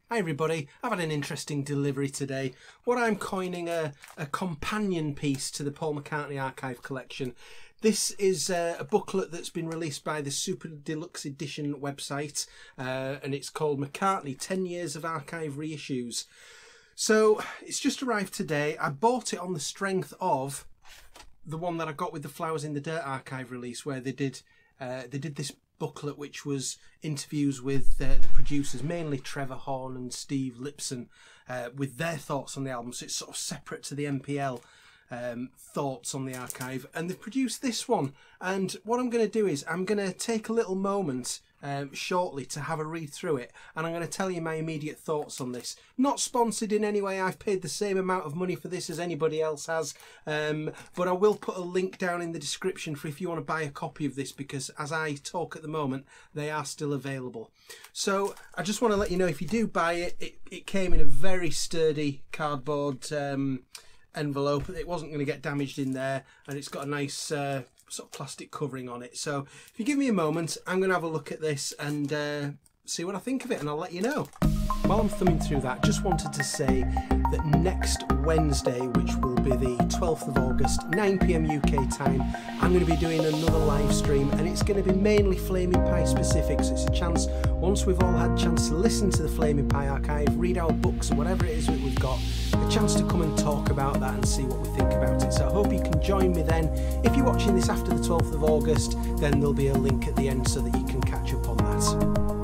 Hi everybody, I've had an interesting delivery today. What I'm coining a companion piece to the Paul McCartney archive collection. This is a booklet that's been released by the Super Deluxe Edition website, and it's called McCartney 10 Years of Archive Reissues. So it's just arrived today. I bought it on the strength of the one that I got with the Flowers in the Dirt archive release, where they did this booklet which was interviews with the producers, mainly Trevor Horn and Steve Lipson, with their thoughts on the album. So it's sort of separate to the MPL thoughts on the archive, and they've produced this one. And what I'm going to do is I'm going to take a little moment shortly to have a read through it, and I'm going to tell you my immediate thoughts on this. Not sponsored in any way. I've paid the same amount of money for this as anybody else has, but I will put a link down in the description for if you want to buy a copy of this, because as I talk at the moment they are still available. So I just want to let you know, if you do buy it, it came in a very sturdy cardboard envelope. It wasn't going to get damaged in there, and it's got a nice sort of plastic covering on it. So if you give me a moment, I'm going to have a look at this and see what I think of it, and I'll let you know. While I'm thumbing through that, just wanted to say that next Wednesday, which will be the 12th of August, 9 PM UK time, I'm going to be doing another live stream, and it's going to be mainly Flaming Pie specific. So it's a chance, once we've all had a chance to listen to the Flaming Pie archive, read our books and whatever it is that we've got, a chance to come and talk about that and see what we think about it. So I hope you can join me then. If you're watching this after the 12th of August, then there'll be a link at the end so that you can catch up on that.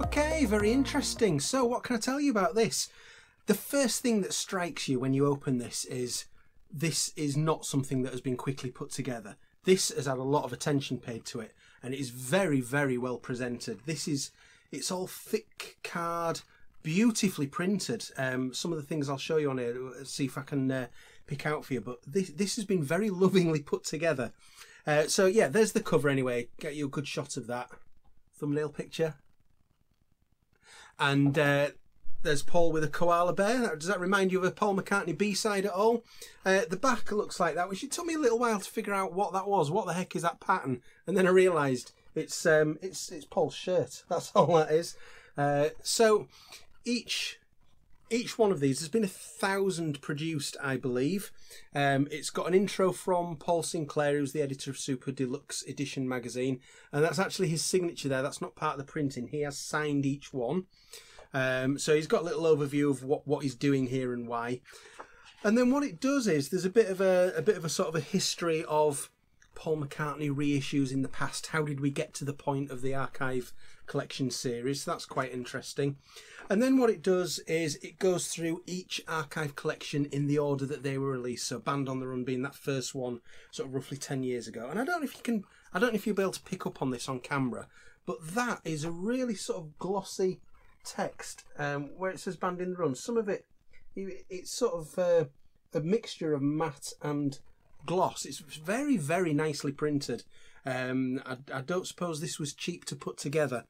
Okay, very interesting. So what can I tell you about this? The first thing that strikes you when you open this is not something that has been quickly put together. This has had a lot of attention paid to it, and it is very, very well presented. It's all thick card, beautifully printed. Some of the things I'll show you on here, see if I can pick out for you, but this has been very lovingly put together. So yeah, there's the cover anyway. Get you a good shot of that thumbnail picture. And there's Paul with a koala bear. Does that remind you of a Paul McCartney B-side at all? The back looks like that, which it took me a little while to figure out what that was. What the heck is that pattern? And then I realised it's Paul's shirt. That's all that is. So each one of these, there's been 1,000 produced, I believe. It's got an intro from Paul Sinclair, who's the editor of Super Deluxe Edition magazine, and that's actually his signature there. That's not part of the printing. He has signed each one. So he's got a little overview of what he's doing here and why. And then what it does is there's a bit of a sort of a history of Paul McCartney reissues in the past. How did we get to the point of the archive collection series? So that's quite interesting. And then what it does is it goes through each archive collection in the order that they were released. So Band on the Run being that first one, sort of roughly 10 years ago. And I don't know if you'll be able to pick up on this on camera, but that is a really sort of glossy text where it says Band in the Run. Some of it's sort of a mixture of matte and gloss. It's very, very nicely printed. I don't suppose this was cheap to put together.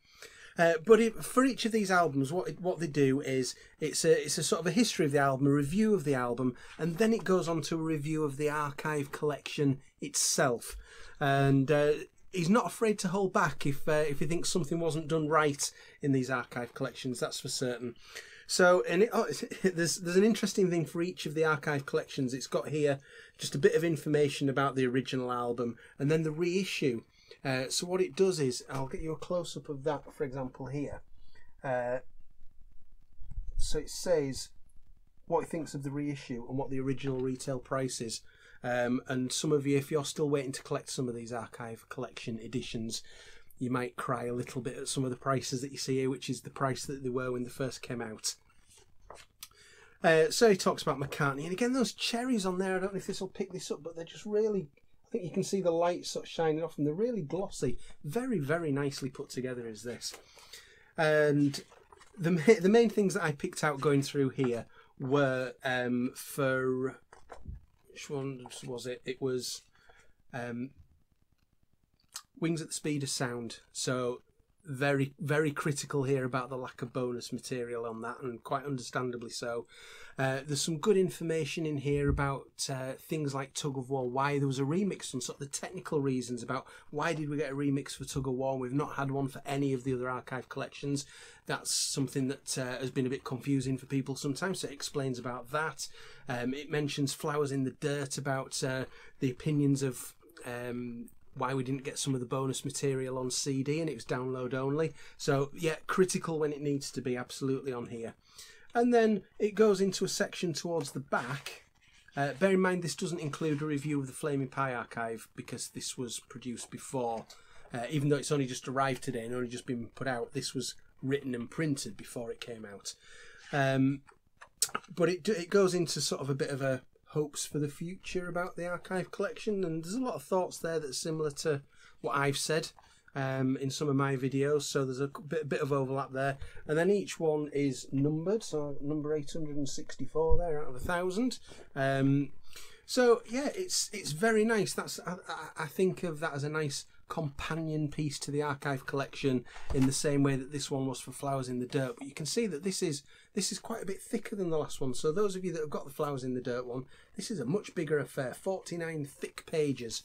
But for each of these albums, what they do is it's a sort of a history of the album, a review of the album, and then it goes on to a review of the archive collection itself. And he's not afraid to hold back if he thinks something wasn't done right in these archive collections. That's for certain. So, there's an interesting thing for each of the archive collections. It's got here just a bit of information about the original album and then the reissue. So what it does is, I'll get you a close-up of that, for example, here. So it says what it thinks of the reissue and what the original retail price is. And some of you, if you're still waiting to collect some of these archive collection editions, you might cry a little bit at some of the prices that you see here, which is the price that they were when they first came out. So he talks about McCartney, and again, those cherries on there, I don't know if this will pick this up, but they're just really, I think you can see the light sort of shining off them. They're really glossy. Very, very nicely put together is this. And the main things that I picked out going through here were for, which one was it? It was Wings at the Speed of Sound. So very, very critical here about the lack of bonus material on that, and quite understandably so. There's some good information in here about things like Tug of War, why there was a remix, and sort of the technical reasons about why did we get a remix for Tug of War. We've not had one for any of the other archive collections. That's something that has been a bit confusing for people sometimes, so it explains about that. It mentions Flowers in the Dirt, about the opinions of why we didn't get some of the bonus material on CD and it was download only. So yeah, critical when it needs to be, absolutely on here. And then it goes into a section towards the back. Bear in mind this doesn't include a review of the Flaming Pie archive because this was produced before. Even though it's only just arrived today and only just been put out, this was written and printed before it came out. But it goes into sort of a bit of a hopes for the future about the archive collection, and there's a lot of thoughts there that's similar to what I've said in some of my videos, so there's a bit of overlap there. And then each one is numbered, so number 864 there out of 1,000. So yeah, it's very nice. I think of that as a nice companion piece to the archive collection, in the same way that this one was for Flowers in the Dirt. But you can see that this is quite a bit thicker than the last one. So those of you that have got the Flowers in the Dirt one, this is a much bigger affair, 49 thick pages,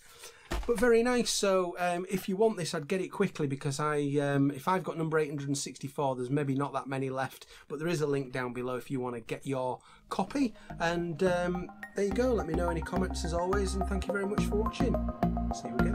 but very nice. So if you want this, I'd get it quickly, because if I've got number 864, there's maybe not that many left, but there is a link down below if you want to get your copy. And there you go. Let me know any comments as always, and thank you very much for watching. See you again.